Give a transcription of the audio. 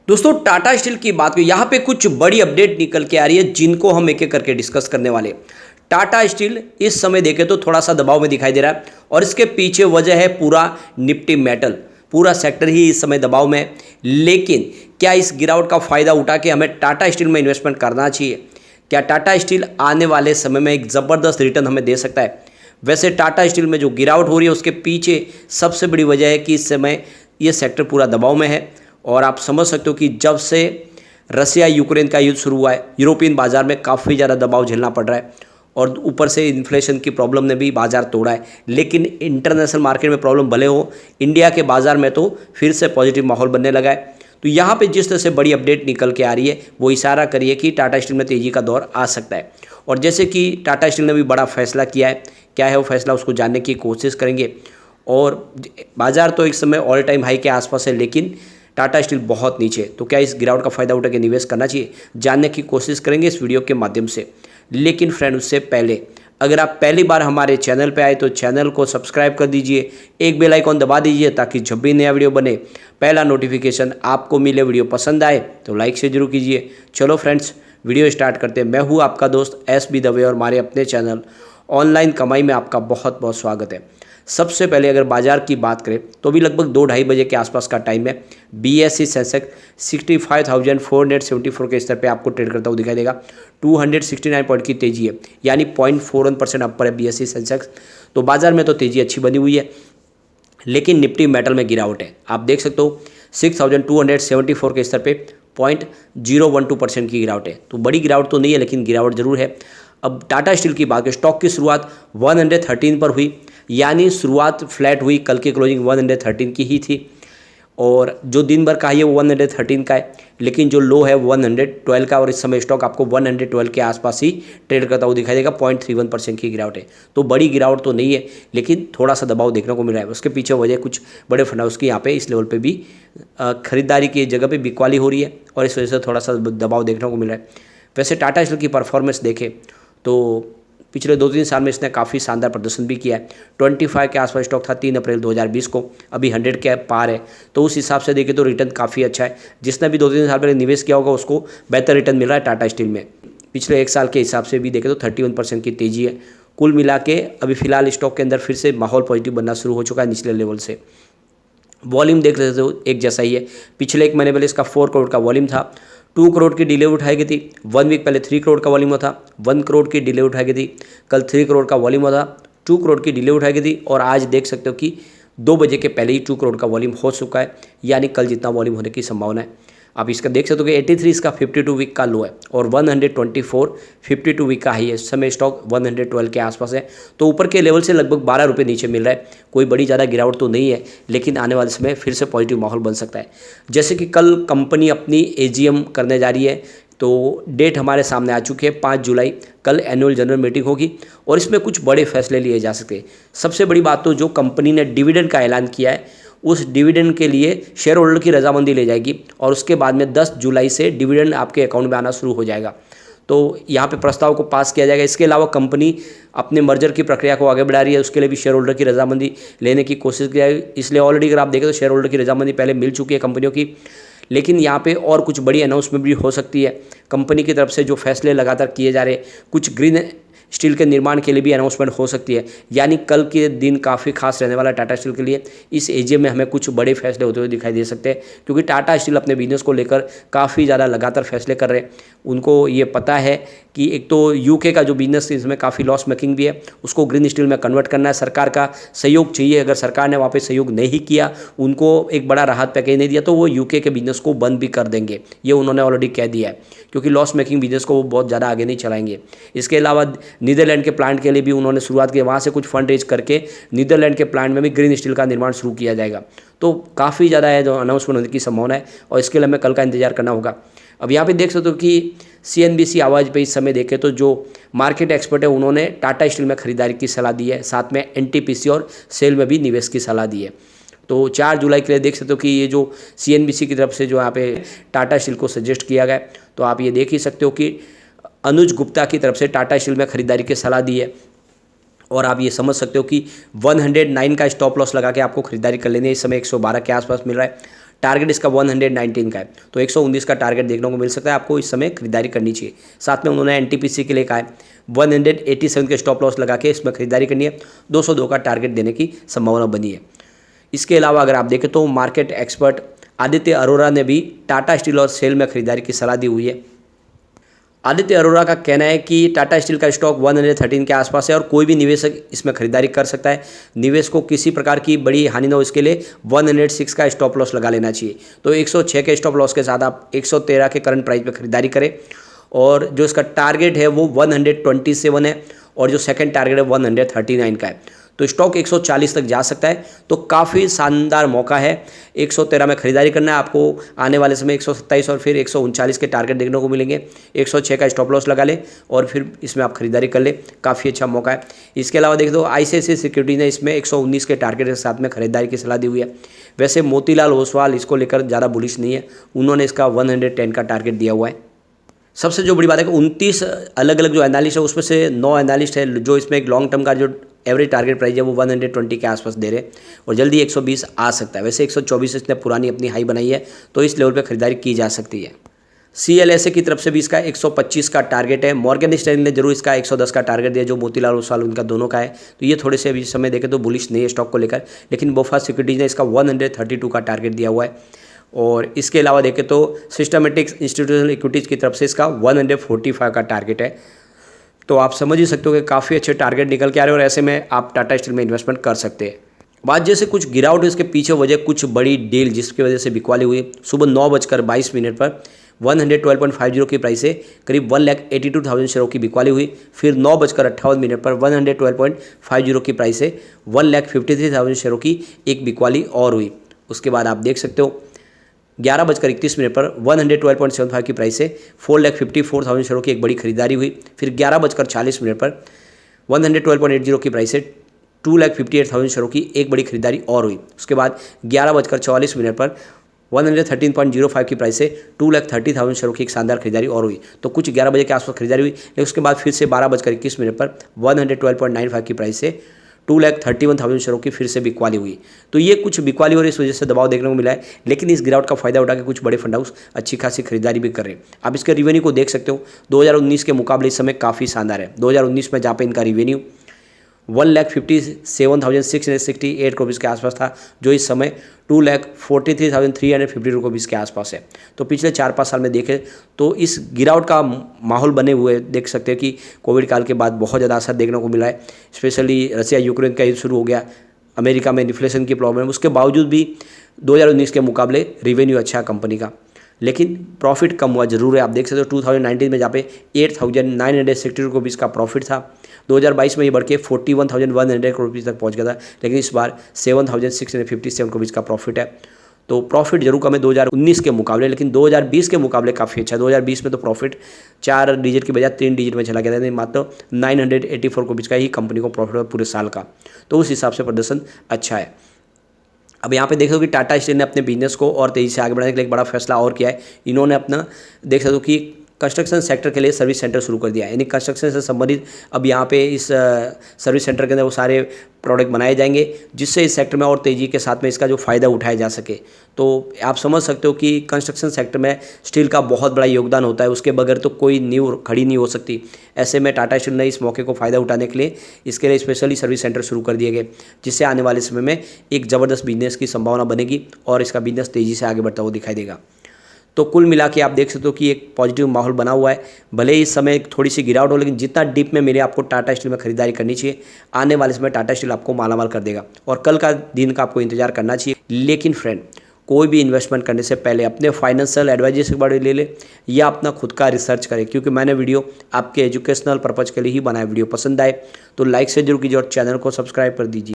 दोस्तों टाटा स्टील की बात करें, यहाँ पे कुछ बड़ी अपडेट निकल के आ रही है जिनको हम एक एक करके डिस्कस करने वाले हैं। टाटा स्टील इस समय देखें तो थोड़ा सा दबाव में दिखाई दे रहा है और इसके पीछे वजह है पूरा निफ्टी मेटल, पूरा सेक्टर ही इस समय दबाव में है। लेकिन क्या इस गिरावट का फायदा उठा के हमें टाटा स्टील में इन्वेस्टमेंट करना चाहिए? क्या टाटा स्टील आने वाले समय में एक ज़बरदस्त रिटर्न हमें दे सकता है? वैसे टाटा स्टील में जो गिरावट हो रही है उसके पीछे सबसे बड़ी वजह है कि इस समय ये सेक्टर पूरा दबाव में है। और आप समझ सकते हो कि जब से रसिया यूक्रेन का युद्ध शुरू हुआ है, यूरोपियन बाज़ार में काफ़ी ज़्यादा दबाव झेलना पड़ रहा है और ऊपर से इन्फ्लेशन की प्रॉब्लम ने भी बाज़ार तोड़ा है। लेकिन इंटरनेशनल मार्केट में प्रॉब्लम भले हो, इंडिया के बाज़ार में तो फिर से पॉजिटिव माहौल बनने लगा है। तो यहाँ पे जिस तरह से बड़ी अपडेट निकल के आ रही है वो इशारा करिए कि टाटा स्टील में तेज़ी का दौर आ सकता है। और जैसे कि टाटा स्टील ने भी बड़ा फैसला किया है, क्या है वो फैसला उसको जानने की कोशिश करेंगे। और बाज़ार तो इस समय ऑल टाइम हाई के आसपास है, लेकिन टाटा स्टील बहुत नीचे, तो क्या इस गिरावट का फायदा उठा के निवेश करना चाहिए, जानने की कोशिश करेंगे इस वीडियो के माध्यम से। लेकिन फ्रेंड उससे पहले अगर आप पहली बार हमारे चैनल पे आए तो चैनल को सब्सक्राइब कर दीजिए, एक बेल आइकॉन दबा दीजिए ताकि जब भी नया वीडियो बने पहला नोटिफिकेशन आपको मिले। वीडियो पसंद आए तो लाइक से जरूर कीजिए। चलो फ्रेंड्स वीडियो स्टार्ट करते हैं। मैं हूँ आपका दोस्त SB दवे और हमारे अपने चैनल ऑनलाइन कमाई में आपका बहुत बहुत स्वागत है। सबसे पहले अगर बाजार की बात करें तो भी लगभग 2-2:30 बजे के आसपास का टाइम है। BSE सेंसेक्स 65,474 के स्तर पे आपको ट्रेड करता हुआ दिखाई देगा। 269 पॉइंट की तेजी है, यानी 0.41% अपर है BSE सेंसेक्स। तो बाजार में तो तेजी अच्छी बनी हुई है, लेकिन निफ्टी मेटल में गिरावट है। आप देख सकते हो 6,274 के स्तर पे 0.012% की गिरावट है। तो बड़ी गिरावट तो नहीं है, लेकिन गिरावट जरूर है। अब टाटा स्टील की बात करें, स्टॉक की शुरुआत 113 पर हुई, यानी शुरुआत फ्लैट हुई। कल की क्लोजिंग 113 की ही थी और जो दिन भर का है वो 113 का है, लेकिन जो लो है 112 का। और इस समय स्टॉक आपको 112 के आसपास ही ट्रेड करता हुआ दिखाई देगा। 0.31% की गिरावट है। तो बड़ी गिरावट तो नहीं है, लेकिन थोड़ा सा दबाव देखने को मिल रहा है। उसके पीछे वजह कुछ बड़े फंड हाउस की यहाँ पे इस लेवल पे भी खरीदारी की जगह पे बिकवाली हो रही है और इस वजह से थोड़ा सा दबाव देखने को मिल रहा है। वैसे टाटा स्टील की परफॉर्मेंस देखें तो पिछले 2-3 साल में इसने काफ़ी शानदार प्रदर्शन भी किया है। 25 के आसपास स्टॉक था 3 अप्रैल 2020 को, अभी 100 के पार है। तो उस हिसाब से देखें तो रिटर्न काफ़ी अच्छा है। जिसने भी 2-3 साल पहले निवेश किया होगा उसको बेहतर रिटर्न मिल रहा है टाटा स्टील में। पिछले एक साल के हिसाब से भी देखें तो 31% की तेजी है। कुल मिला के अभी फिलहाल स्टॉक के अंदर फिर से माहौल पॉजिटिव बनना शुरू हो चुका है निचले लेवल से। वॉल्यूम देख रहे हो एक जैसा ही है। पिछले एक महीने पहले इसका 4 करोड़ का वॉल्यूम था। 2 करोड़ की डिलीवरी उठाई गई थी। 1 वीक पहले 3 करोड़ का वॉल्यूम हुआ था। 1 करोड़ की डिलीवरी उठाई गई थी। कल 3 करोड़ का वॉल्यूम हुआ था। 2 करोड़ की डिलीवरी उठाई गई थी और आज देख सकते हो कि 2 बजे के पहले ही 2 करोड़ का वॉल्यूम हो चुका है, यानी कल जितना वॉल्यूम होने की संभावना है। आप इसका देख सकते हो कि 83 इसका 52 वीक का लो है और 124 52 वीक का हाई है। इस समय स्टॉक 112 के आसपास है। तो ऊपर के लेवल से लगभग 12 रुपये नीचे मिल रहा है। कोई बड़ी ज़्यादा गिरावट तो नहीं है, लेकिन आने वाले समय फिर से पॉजिटिव माहौल बन सकता है। जैसे कि कल कंपनी अपनी AGM करने जा रही है, तो डेट हमारे सामने आ चुकी है 5 जुलाई। कल एनुअल जनरल मीटिंग होगी और इसमें कुछ बड़े फैसले लिए जा सकते हैं। सबसे बड़ी बात तो जो कंपनी ने डिविडेंड का ऐलान किया है, उस डिविडेंड के लिए शेयर होल्डर की रजामंदी ले जाएगी और उसके बाद में 10 जुलाई से डिविडेंड आपके अकाउंट में आना शुरू हो जाएगा। तो यहाँ पे प्रस्ताव को पास किया जाएगा। इसके अलावा कंपनी अपने मर्जर की प्रक्रिया को आगे बढ़ा रही है, उसके लिए भी शेयर होल्डर की रजामंदी लेने की कोशिश की जाएगी। इसलिए ऑलरेडी अगर आप देखें तो शेयर होल्डर की रजामंदी पहले मिल चुकी है कंपनियों की, लेकिन यहाँ पे और कुछ बड़ी अनाउंसमेंट भी हो सकती है। कंपनी की तरफ से जो फैसले लगातार किए जा रहे हैं, कुछ ग्रीन स्टील के निर्माण के लिए भी अनाउंसमेंट हो सकती है। यानी कल के दिन काफ़ी खास रहने वाला है टाटा स्टील के लिए। इस AGM में हमें कुछ बड़े फैसले होते हुए दिखाई दे सकते हैं, क्योंकि टाटा स्टील अपने बिजनेस को लेकर काफ़ी ज़्यादा लगातार फैसले कर रहे हैं। उनको ये पता है कि एक तो UK का जो बिजनेस है इसमें काफ़ी लॉस मेकिंग भी है, उसको ग्रीन स्टील में कन्वर्ट करना है। सरकार का सहयोग चाहिए। अगर सरकार ने वहाँ पे सहयोग नहीं किया, उनको एक बड़ा राहत पैकेज नहीं दिया, तो वो UK के बिजनेस को बंद भी कर देंगे। ये उन्होंने ऑलरेडी कह दिया है, क्योंकि लॉस मेकिंग बिजनेस को वो बहुत ज़्यादा आगे नहीं चलाएंगे। इसके अलावा नीदरलैंड के प्लांट के लिए भी उन्होंने शुरुआत की, वहाँ से कुछ फंड रेज करके नीदरलैंड के प्लांट में भी ग्रीन स्टील का निर्माण शुरू किया जाएगा। तो काफ़ी ज़्यादा है जो अनाउंसमेंट होने की संभावना है और इसके लिए हमें कल का इंतजार करना होगा। अब यहाँ पे देख सकते हो कि CNBC आवाज़ पे इस समय देखें तो जो मार्केट एक्सपर्ट है उन्होंने टाटा स्टील में खरीदारी की सलाह दी है, साथ में NTPC और सेल में भी निवेश की सलाह दी है। तो 4 जुलाई के लिए देख सकते हो कि ये जो CNBC की तरफ से जो यहाँ पे टाटा स्टील को सजेस्ट किया गया, तो आप ये देख ही सकते हो कि अनुज गुप्ता की तरफ से टाटा स्टील में खरीदारी की सलाह दी है और आप ये समझ सकते हो कि 109 का स्टॉप लॉस लगा के आपको खरीदारी कर लेनी है। इस समय 112 के आसपास मिल रहा है। टारगेट इसका 119 का है, तो 119 का टारगेट देखने को मिल सकता है, आपको इस समय खरीदारी करनी चाहिए। साथ में उन्होंने एनटीपीसी के लिए कहा है 187 के स्टॉप लॉस लगा के इसमें खरीदारी करनी है, 202 का टारगेट देने की संभावना बनी है। इसके अलावा अगर आप देखें तो मार्केट एक्सपर्ट आदित्य अरोरा ने भी टाटा स्टील और सेल में खरीदारी की सलाह दी हुई है। आदित्य अरोरा का कहना है कि टाटा स्टील का स्टॉक 113 के आसपास है और कोई भी निवेशक इसमें खरीदारी कर सकता है। निवेश को किसी प्रकार की बड़ी हानि न हो, इसके लिए 106 का स्टॉप लॉस लगा लेना चाहिए। तो 106 के स्टॉप लॉस के साथ आप 113 के करंट प्राइस पे खरीदारी करें और जो इसका टारगेट है वो 127 है और जो सेकंड टारगेट है 139 का है। तो स्टॉक 140 तक जा सकता है, तो काफ़ी शानदार मौका है। 113 में खरीदारी करना है आपको, आने वाले समय 127 और फिर 139 के टारगेट देखने को मिलेंगे। 106 का स्टॉप लॉस लगा ले और फिर इसमें आप खरीदारी कर ले, काफ़ी अच्छा मौका है। इसके अलावा देख दो आईसीआईसीआई सिक्योरिटी ने इसमें 119 के टारगेट के साथ में खरीदारी की सलाह दी हुई है। वैसे मोतीलाल ओसवाल इसको लेकर ज़्यादा बुलिश नहीं है, उन्होंने इसका 110 का टारगेट दिया हुआ है। सबसे जो बड़ी बात है कि 29 अलग अलग जो एनालिस्ट है उसमें से 9 एनालिस्ट है जो इसमें एक लॉन्ग टर्म का जो एवरेज टारगेट प्राइस है वो 120 के आसपास दे रहे हैं और जल्दी 120 आ सकता है। वैसे 124 इसने पुरानी अपनी हाई बनाई है, तो इस लेवल पे खरीदारी की जा सकती है। CLSA की तरफ से भी इसका 125 का टारगेट है। मॉर्गन स्टैनली ने जरूर इसका 110 का टारगेट दिया, जो मोतीलाल ओसवाल उनका दोनों का है, तो ये थोड़े से अभी समय देखें तो बुलिश नहीं है स्टॉक को लेकर। लेकिन बोफा सिक्योरिटीज ने इसका 132 का टारगेट दिया हुआ है और इसके अलावा देखें तो सिस्टमेटिक्स इंस्टीट्यूशनल इक्विटीज़ की तरफ से इसका 145 का टारगेट है। तो आप समझ ही सकते हो कि काफ़ी अच्छे टारगेट निकल के आ रहे हैं और ऐसे में आप टाटा स्टील में इन्वेस्टमेंट कर सकते हैं। बात जैसे कुछ गिरावट, इसके पीछे वजह कुछ बड़ी डील जिसकी वजह से बिकवाली हुई। सुबह 9:22 पर 112.50 की प्राइस से करीब 1,82,000 शेयरों की बिकवाली हुई। फिर 9:58 पर 112.50 की प्राइस से 1,53,000 शेयरों की एक बिकवाली और हुई। उसके बाद आप देख सकते हो 11:31 पर 112.75 की प्राइस से 4,54,000 शेयरों की एक बड़ी खरीदारी हुई। फिर 11:40 पर 112.80 की प्राइस से 2,58,000 शेयरों की एक बड़ी खरीदारी और हुई। उसके बाद 11:44 पर 113.05 की प्राइस से 2,30,000 शेयरों की एक शानदार खरीदारी और हुई। तो कुछ 11 बजे के आसपास खरीदारी हुई, लेकिन उसके बाद फिर से 12:21 पर 112.95 की प्राइस से 2,31,000 शेयरों की फिर से बिकवाली हुई। तो ये कुछ बिकवाली और इस वजह से दबाव देखने को मिला है, लेकिन इस गिरावट का फायदा उठा के कुछ बड़े फंड हाउस अच्छी खासी खरीदारी भी कर रहे हैं। आप इसके रिवेन्यू को देख सकते हो, 2019 के मुकाबले इस समय काफ़ी शानदार है। 2019 में जहाँ पे इनका रिवेन्यू 1,57,668 रुपीज़ के आसपास था, जो इस समय 2,43,350 रुपीज़ के आसपास है। तो पिछले 4-5 साल में देखें तो इस गिरावट का माहौल बने हुए देख सकते हैं कि कोविड काल के बाद बहुत ज़्यादा असर देखने को मिला है। स्पेशली रसिया यूक्रेन का युद्ध शुरू हो गया, अमेरिका में इन्फ्लेशन की प्रॉब्लम, उसके बावजूद भी 2019 के मुकाबले रिवेन्यू अच्छा है कंपनी का, लेकिन प्रॉफिट कम हुआ जरूर है। आप देख सकते हो 2019 में जहाँ पे 8,960 रुपीज़ का प्रॉफिट था, 2022 में ये बढ़ के 41,100 रुपीज़ तक पहुँच गया था, लेकिन इस बार 7,657 रुपीज़ का प्रॉफिट है। तो प्रॉफिट जरूर कम है 2019 के मुकाबले, लेकिन 2020 के मुकाबले काफ़ी अच्छा है। 2020 में तो प्रॉफिट 4 डिजिट की बजाय 3 डिजिट में चला गया था, मात्र 984 रुपीज़ का ही कंपनी को प्रॉफिट हुआ पूरे साल का। तो उस हिसाब से प्रदर्शन अच्छा है। अब यहाँ पे देख सकते हो कि टाटा स्टील ने अपने बिजनेस को और तेज़ी से आगे बढ़ाने के लिए एक बड़ा फैसला और किया है। इन्होंने अपना देख सकते हो कि कंस्ट्रक्शन सेक्टर के लिए सर्विस सेंटर शुरू कर दिया है, यानी कंस्ट्रक्शन से संबंधित अब यहाँ पे इस सर्विस सेंटर के अंदर वो सारे प्रोडक्ट बनाए जाएंगे, जिससे इस सेक्टर में और तेज़ी के साथ में इसका जो फ़ायदा उठाया जा सके। तो आप समझ सकते हो कि कंस्ट्रक्शन सेक्टर में स्टील का बहुत बड़ा योगदान होता है, उसके बगैर तो कोई नींव खड़ी नहीं हो सकती। ऐसे में टाटा स्टील ने इस मौके को फ़ायदा उठाने के लिए इसके लिए स्पेशली सर्विस सेंटर शुरू कर दिए गए, जिससे आने वाले समय में एक ज़बरदस्त बिजनेस की संभावना बनेगी और इसका बिजनेस तेज़ी से आगे बढ़ता हुआ दिखाई देगा। तो कुल मिला के आप देख सकते हो कि एक पॉजिटिव माहौल बना हुआ है। भले ही इस समय थोड़ी सी गिरावट हो, लेकिन जितना डीप में मेरे आपको टाटा स्टील में खरीदारी करनी चाहिए, आने वाले समय टाटा स्टील आपको मालामाल कर देगा और कल का दिन का आपको इंतजार करना चाहिए। लेकिन फ्रेंड, कोई भी इन्वेस्टमेंट करने से पहले अपने फाइनेंशियल एडवाइजर से बारे ले ले या अपना खुद का रिसर्च करें, क्योंकि मैंने वीडियो आपके एजुकेशनल पर्पज़ के लिए ही बनाया। वीडियो पसंद आए तो लाइक से जरूर कीजिए और चैनल को सब्सक्राइब कर दीजिए।